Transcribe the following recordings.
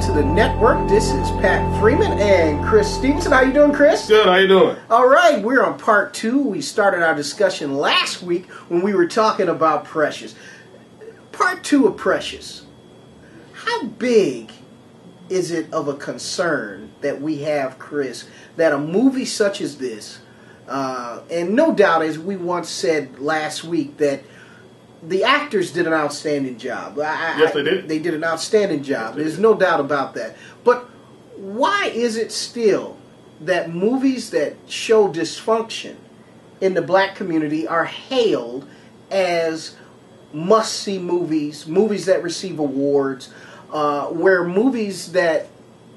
to the network. This is Pat Freeman and Chris Stevenson. How you doing, Chris? Good, how you doing? All right, we're on part 2. We started our discussion last week when we were talking about Precious. Part 2 of Precious. How big is it of a concern that we have, Chris, that a movie such as this, and no doubt, as we once said last week, that the actors did an outstanding job. Yes, they did. They did an outstanding job. There's no doubt about that. But why is it still that movies that show dysfunction in the black community are hailed as must-see movies, movies that receive awards, where movies that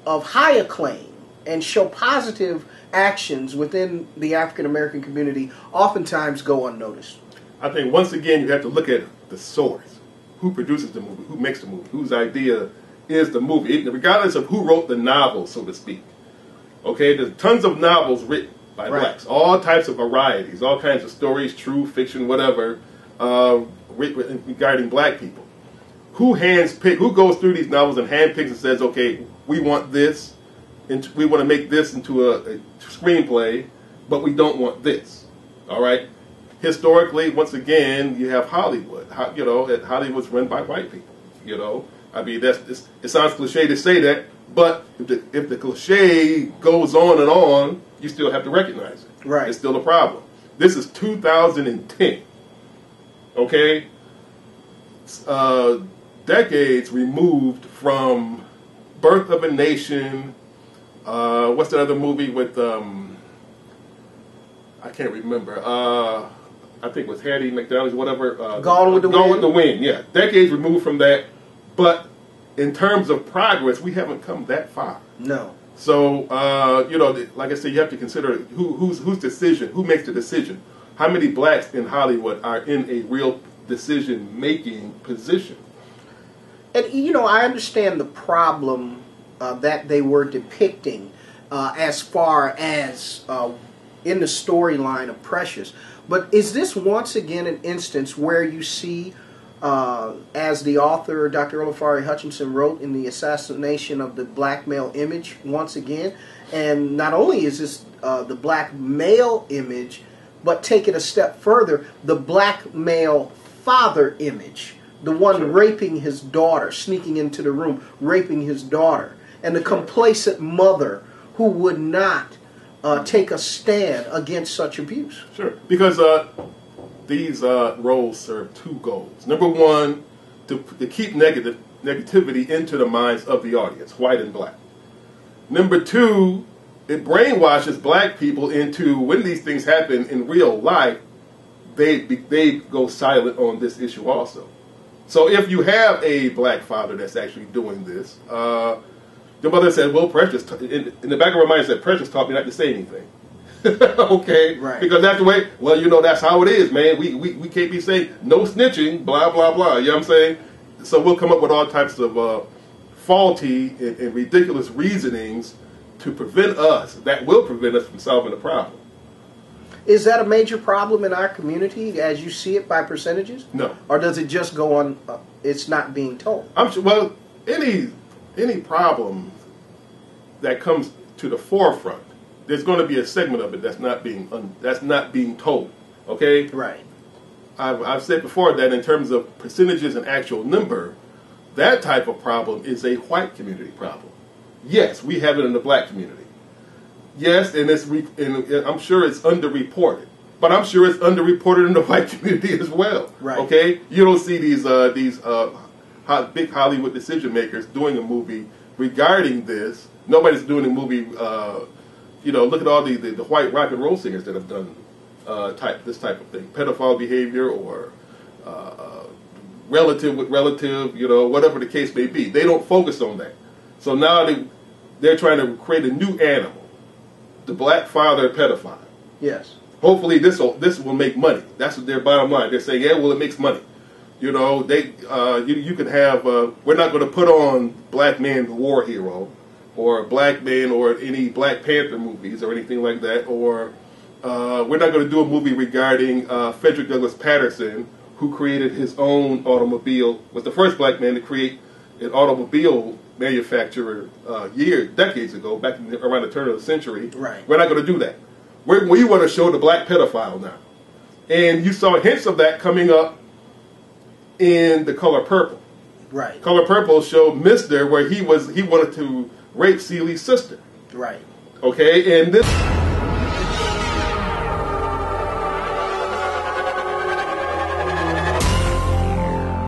of high acclaim and show positive actions within the African American community oftentimes go unnoticed? I think once again you have to look at the source. Who produces the movie? Who makes the movie? Whose idea is the movie? Regardless of who wrote the novel, so to speak. Okay, there's tons of novels written by blacks. All types of varieties, all kinds of stories, true, fiction, whatever, regarding black people. Who goes through these novels and handpicks and says, okay, we want this, and we want to make this into a screenplay, but we don't want this. All right? Historically, once again, you have Hollywood. Hollywood's run by white people. I mean, it sounds cliche to say that, but if the cliche goes on and on, you still have to recognize it. Right. It's still a problem. This is 2010. Okay? Decades removed from Birth of a Nation. What's that other movie with, I can't remember. I think it was Hattie McDaniels, whatever. Gone with the Wind? Gone with the Wind, yeah. Decades removed from that. But in terms of progress, we haven't come that far. No. So, like I said, you have to consider whose decision, who makes the decision. How many blacks in Hollywood are in a real decision-making position? And, I understand the problem that they were depicting as far as in the storyline of Precious. But is this once again an instance where you see, as the author, Dr. Olafari Hutchinson, wrote in The Assassination of the Black Male Image, once again, and not only is this the black male image, but take it a step further, the black male father image, the one raping his daughter, sneaking into the room, raping his daughter, and the complacent mother who would not take a stand against such abuse. Sure, because these roles serve two goals. Number one, to keep negativity into the minds of the audience, white and black. Number two, it brainwashes black people into, when these things happen in real life, they go silent on this issue also. So if you have a black father that's actually doing this, the mother said, well, Precious, in the back of her mind said, Precious taught me not to say anything. Okay? Right. Because that's the way, well, that's how it is, man. We can't be saying no snitching, blah, blah, blah. You know what I'm saying? So we'll come up with all types of faulty and ridiculous reasonings to prevent us, that will prevent us from solving the problem. Is that a major problem in our community as you see it by percentages? No. Or does it just go on, it's not being told? I'm sure, well, any problem that comes to the forefront, there's going to be a segment of it that's not being told. Okay? Right. I've said before that in terms of percentages and actual number, that type of problem is a white community problem. Yes, we have it in the black community. Yes, and I'm sure it's underreported, but I'm sure it's underreported in the white community as well. Right. Okay? You don't see these big Hollywood decision makers doing a movie regarding this. Nobody's doing a movie. Look at all the white rock and roll singers that have done this type of thing, pedophile behavior or relative with relative, whatever the case may be. They don't focus on that. So now they're trying to create a new animal, the black father pedophile. Yes. Hopefully this will make money. That's their bottom line. They're saying, yeah, well, it makes money. You could have. We're not going to put on Black Man the War Hero, or Black Man, or any Black Panther movies or anything like that. Or we're not going to do a movie regarding Frederick Douglass Patterson, who created his own automobile. Was the first black man to create an automobile manufacturer decades ago, back around the turn of the century. Right. We're not going to do that. We want to show the black pedophile now. And you saw hints of that coming up in The Color Purple. Right. Color Purple showed Mister, where he wanted to rape Ceely's sister. Right. Okay, and this